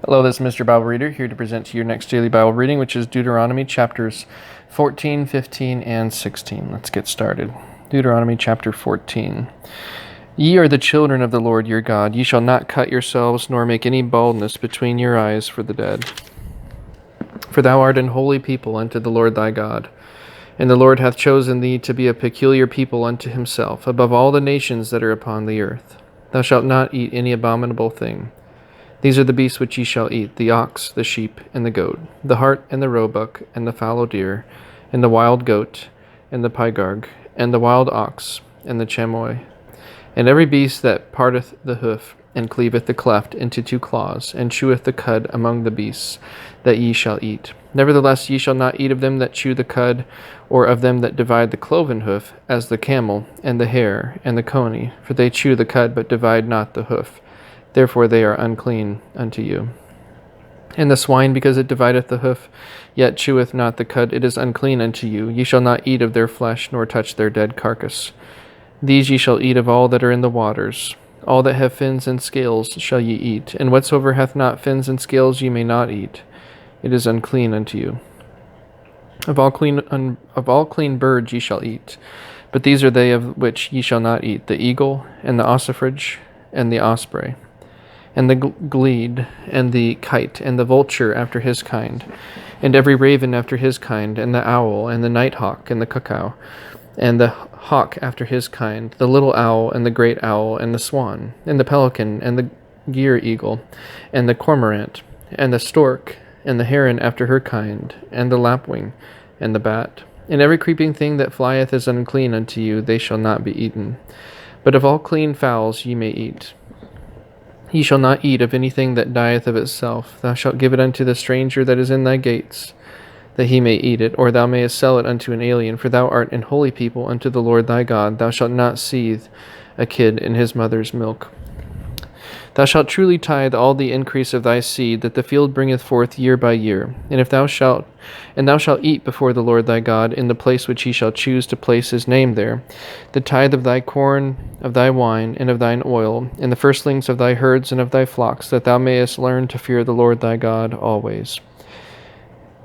Hello, this is Mr. Bible Reader here to present to you your next daily Bible reading, which is Deuteronomy chapters 14, 15, and 16. Let's get started. Deuteronomy chapter 14. Ye are the children of the Lord your God. Ye shall not cut yourselves, nor make any baldness between your eyes for the dead. For thou art an holy people unto the Lord thy God. And the Lord hath chosen thee to be a peculiar people unto himself, above all the nations that are upon the earth. Thou shalt not eat any abominable thing. These are the beasts which ye shall eat, the ox, the sheep, and the goat, the hart, and the roebuck, and the fallow deer, and the wild goat, and the pygarg, and the wild ox, and the chamois, and every beast that parteth the hoof, and cleaveth the cleft into two claws, and cheweth the cud among the beasts that ye shall eat. Nevertheless ye shall not eat of them that chew the cud, or of them that divide the cloven hoof, as the camel, and the hare, and the coney, for they chew the cud, but divide not the hoof. Therefore they are unclean unto you. And the swine, because it divideth the hoof, yet cheweth not the cud, it is unclean unto you. Ye shall not eat of their flesh, nor touch their dead carcass. These ye shall eat of all that are in the waters. All that have fins and scales shall ye eat, and whatsoever hath not fins and scales ye may not eat. It is unclean unto you. Of all clean birds ye shall eat, but these are they of which ye shall not eat: the eagle, and the ossifrage, and the osprey, and the glede, and the kite, and the vulture after his kind, and every raven after his kind, and the owl, and the nighthawk, and the cuckoo, and the hawk after his kind, the little owl, and the great owl, and the swan, and the pelican, and the gyre eagle, and the cormorant, and the stork, and the heron after her kind, and the lapwing, and the bat. And every creeping thing that flieth is unclean unto you, they shall not be eaten. But of all clean fowls ye may eat. Ye shall not eat of anything that dieth of itself. Thou shalt give it unto the stranger that is in thy gates, that he may eat it, or thou mayest sell it unto an alien, for thou art an holy people unto the Lord thy God. Thou shalt not seethe a kid in his mother's milk. Thou shalt truly tithe all the increase of thy seed that the field bringeth forth year by year. And thou shalt eat before the Lord thy God in the place which he shall choose to place his name there, the tithe of thy corn, of thy wine, and of thine oil, and the firstlings of thy herds and of thy flocks, that thou mayest learn to fear the Lord thy God always.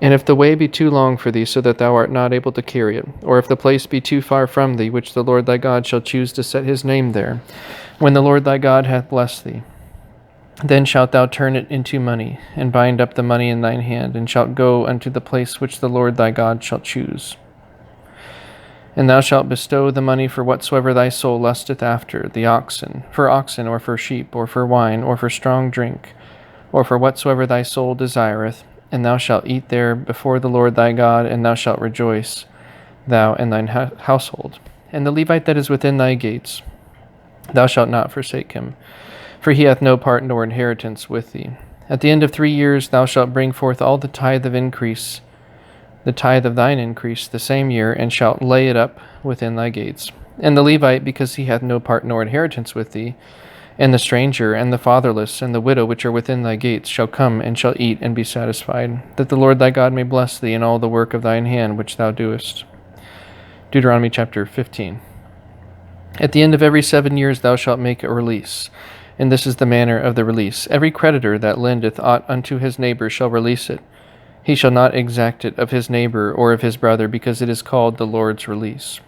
And if the way be too long for thee, so that thou art not able to carry it, or if the place be too far from thee, which the Lord thy God shall choose to set his name there, when the Lord thy God hath blessed thee, then shalt thou turn it into money, and bind up the money in thine hand, and shalt go unto the place which the Lord thy God shall choose. And thou shalt bestow the money for whatsoever thy soul lusteth after, the oxen, or for sheep, or for wine, or for strong drink, or for whatsoever thy soul desireth, and thou shalt eat there before the Lord thy God, and thou shalt rejoice, thou and thine household. And the Levite that is within thy gates, thou shalt not forsake him, for he hath no part nor inheritance with thee. At the end of 3 years thou shalt bring forth all the tithe of increase, the tithe of thine increase, the same year, and shalt lay it up within thy gates. And the Levite, because he hath no part nor inheritance with thee, and the stranger, and the fatherless, and the widow which are within thy gates, shall come and shall eat and be satisfied, that the Lord thy God may bless thee in all the work of thine hand which thou doest. Deuteronomy chapter 15. At the end of every 7 years thou shalt make a release. And this is the manner of the release. Every creditor that lendeth aught unto his neighbor shall release it. He shall not exact it of his neighbor or of his brother, because it is called the Lord's release.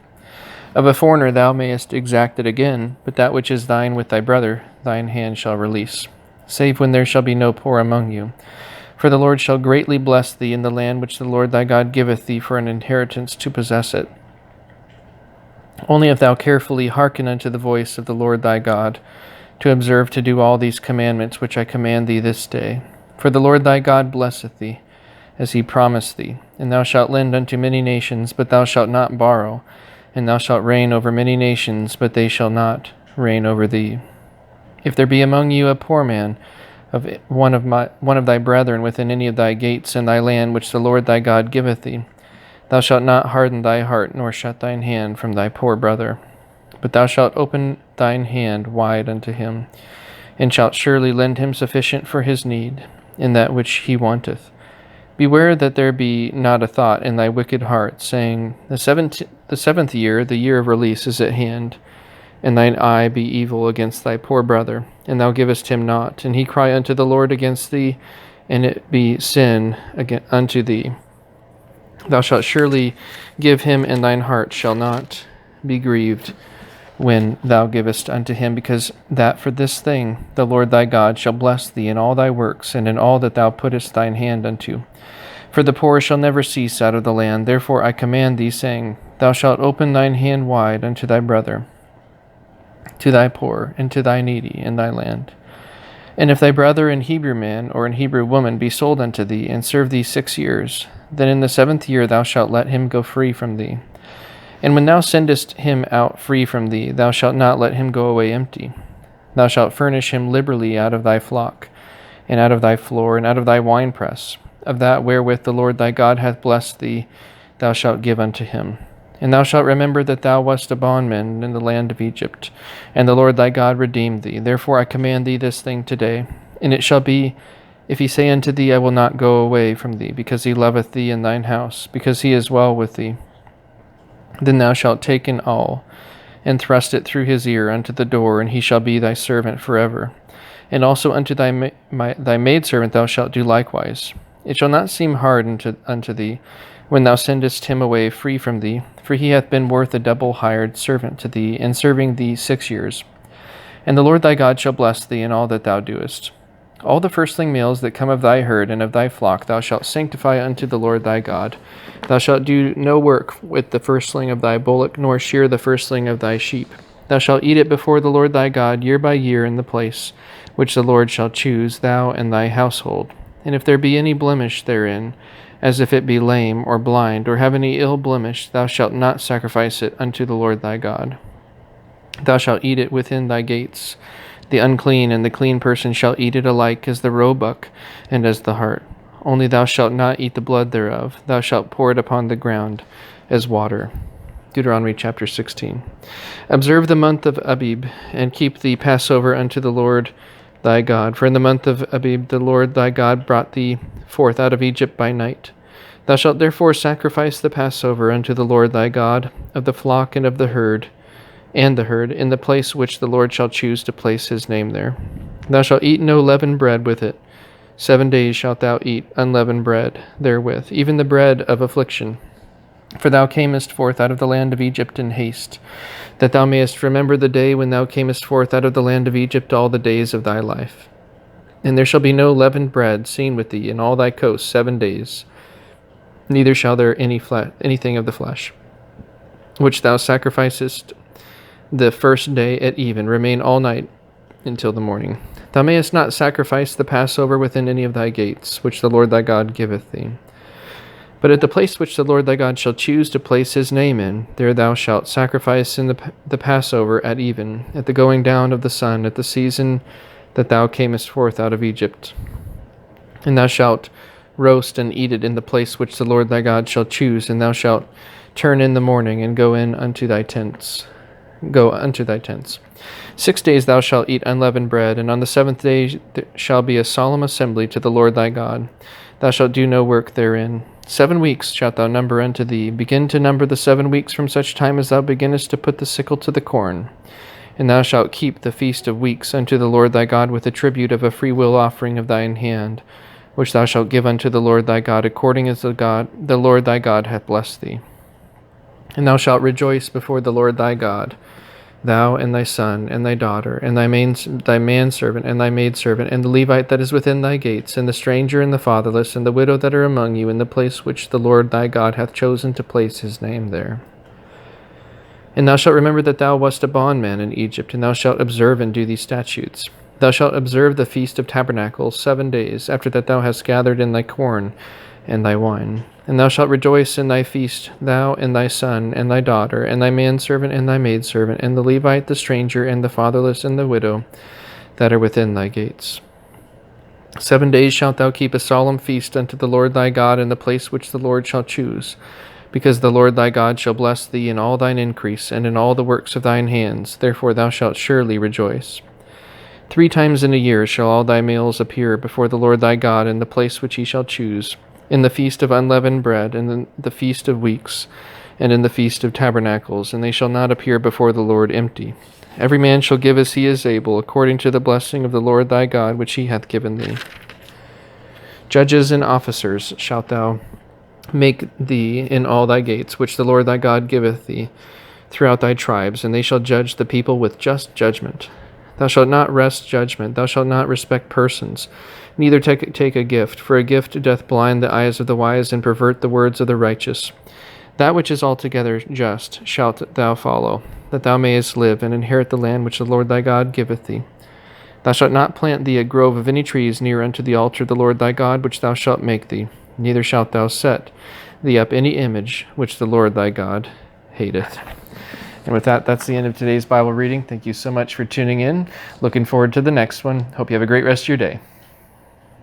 Of a foreigner thou mayest exact it again, but that which is thine with thy brother thine hand shall release, save when there shall be no poor among you. For the Lord shall greatly bless thee in the land which the Lord thy God giveth thee for an inheritance to possess it. Only if thou carefully hearken unto the voice of the Lord thy God, to observe to do all these commandments which I command thee this day. For the Lord thy God blesseth thee, as he promised thee. And thou shalt lend unto many nations, but thou shalt not borrow. And thou shalt reign over many nations, but they shall not reign over thee. If there be among you a poor man, of one of thy brethren within any of thy gates in thy land which the Lord thy God giveth thee, thou shalt not harden thy heart, nor shut thine hand from thy poor brother. But thou shalt open thine hand wide unto him, and shalt surely lend him sufficient for his need, in that which he wanteth. Beware that there be not a thought in thy wicked heart, saying, The seventh year, the year of release, is at hand, and thine eye be evil against thy poor brother, and thou givest him not, and he cry unto the Lord against thee, and it be sin unto thee, thou shalt surely give him, and thine heart shall not be grieved when thou givest unto him, because that for this thing the Lord thy God shall bless thee in all thy works, and in all that thou puttest thine hand unto. For the poor shall never cease out of the land. Therefore I command thee, saying, Thou shalt open thine hand wide unto thy brother, to thy poor, and to thy needy in thy land. And if thy brother, an Hebrew man or an Hebrew woman, be sold unto thee, and serve thee 6 years, then in the 7th year thou shalt let him go free from thee. And when thou sendest him out free from thee, thou shalt not let him go away empty. Thou shalt furnish him liberally out of thy flock, and out of thy floor, and out of thy winepress. Of that wherewith the Lord thy God hath blessed thee, thou shalt give unto him. And thou shalt remember that thou wast a bondman in the land of Egypt, and the Lord thy God redeemed thee. Therefore I command thee this thing today. And it shall be, if he say unto thee, I will not go away from thee, because he loveth thee in thine house, because he is well with thee, then thou shalt take an awl, and thrust it through his ear unto the door, and he shall be thy servant forever. And also unto thy maidservant thou shalt do likewise. It shall not seem hard unto thee, when thou sendest him away free from thee, for he hath been worth a double hired servant to thee, in serving thee 6 years. And the Lord thy God shall bless thee in all that thou doest. All the firstling males that come of thy herd and of thy flock thou shalt sanctify unto the Lord thy God. Thou shalt do no work with the firstling of thy bullock, nor shear the firstling of thy sheep. Thou shalt eat it before the Lord thy God year by year in the place which the Lord shall choose, thou and thy household. And if there be any blemish therein, as if it be lame or blind, or have any ill blemish, thou shalt not sacrifice it unto the Lord thy God. Thou shalt eat it within thy gates. The unclean and the clean person shall eat it alike as the roebuck and as the hart. Only thou shalt not eat the blood thereof. Thou shalt pour it upon the ground as water. Deuteronomy chapter 16. Observe the month of Abib, and keep the Passover unto the Lord thy God. For in the month of Abib the Lord thy God brought thee forth out of Egypt by night. Thou shalt therefore sacrifice the Passover unto the Lord thy God, of the flock and of the herd, in the place which the Lord shall choose to place his name there. Thou shalt eat no leavened bread with it. 7 days shalt thou eat unleavened bread therewith, even the bread of affliction. For thou camest forth out of the land of Egypt in haste, that thou mayest remember the day when thou camest forth out of the land of Egypt all the days of thy life. And there shall be no leavened bread seen with thee in all thy coasts 7 days, neither shall there anything of the flesh, which thou sacrificest the first day at even, remain all night until the morning. Thou mayest not sacrifice the Passover within any of thy gates, which the Lord thy God giveth thee. But at the place which the Lord thy God shall choose to place his name in, there thou shalt sacrifice in the Passover at even, at the going down of the sun, at the season that thou camest forth out of Egypt. And thou shalt roast and eat it in the place which the Lord thy God shall choose, and thou shalt turn in the morning and go unto thy tents. 6 days thou shalt eat unleavened bread, and on the 7th day there shall be a solemn assembly to the Lord thy God. Thou shalt do no work therein. 7 weeks shalt thou number unto thee. Begin to number the 7 weeks from such time as thou beginnest to put the sickle to the corn. And thou shalt keep the feast of weeks unto the Lord thy God with a tribute of a freewill offering of thine hand, which thou shalt give unto the Lord thy God, according as the Lord thy God hath blessed thee. And thou shalt rejoice before the Lord thy God, thou and thy son and thy daughter, and thy manservant and thy maidservant, and the Levite that is within thy gates, and the stranger and the fatherless, and the widow that are among you, in the place which the Lord thy God hath chosen to place his name there. And thou shalt remember that thou wast a bondman in Egypt, and thou shalt observe and do these statutes. Thou shalt observe the Feast of Tabernacles 7 days, after that thou hast gathered in thy corn and thy wine. And thou shalt rejoice in thy feast, thou and thy son and thy daughter, and thy manservant and thy maidservant, and the Levite, the stranger, and the fatherless, and the widow that are within thy gates. 7 days shalt thou keep a solemn feast unto the Lord thy God in the place which the Lord shall choose, because the Lord thy God shall bless thee in all thine increase, and in all the works of thine hands. Therefore thou shalt surely rejoice. 3 times in a year shall all thy males appear before the Lord thy God in the place which he shall choose, in the feast of unleavened bread, and in the feast of weeks, and in the feast of tabernacles, and they shall not appear before the Lord empty. Every man shall give as he is able, according to the blessing of the Lord thy God, which he hath given thee. Judges and officers shalt thou make thee in all thy gates, which the Lord thy God giveth thee throughout thy tribes, and they shall judge the people with just judgment. Thou shalt not wrest judgment, thou shalt not respect persons, neither take a gift, for a gift doth blind the eyes of the wise and pervert the words of the righteous. That which is altogether just shalt thou follow, that thou mayest live and inherit the land which the Lord thy God giveth thee. Thou shalt not plant thee a grove of any trees near unto the altar of the Lord thy God, which thou shalt make thee, neither shalt thou set thee up any image which the Lord thy God hateth. And with that, that's the end of today's Bible reading. Thank you so much for tuning in. Looking forward to the next one. Hope you have a great rest of your day.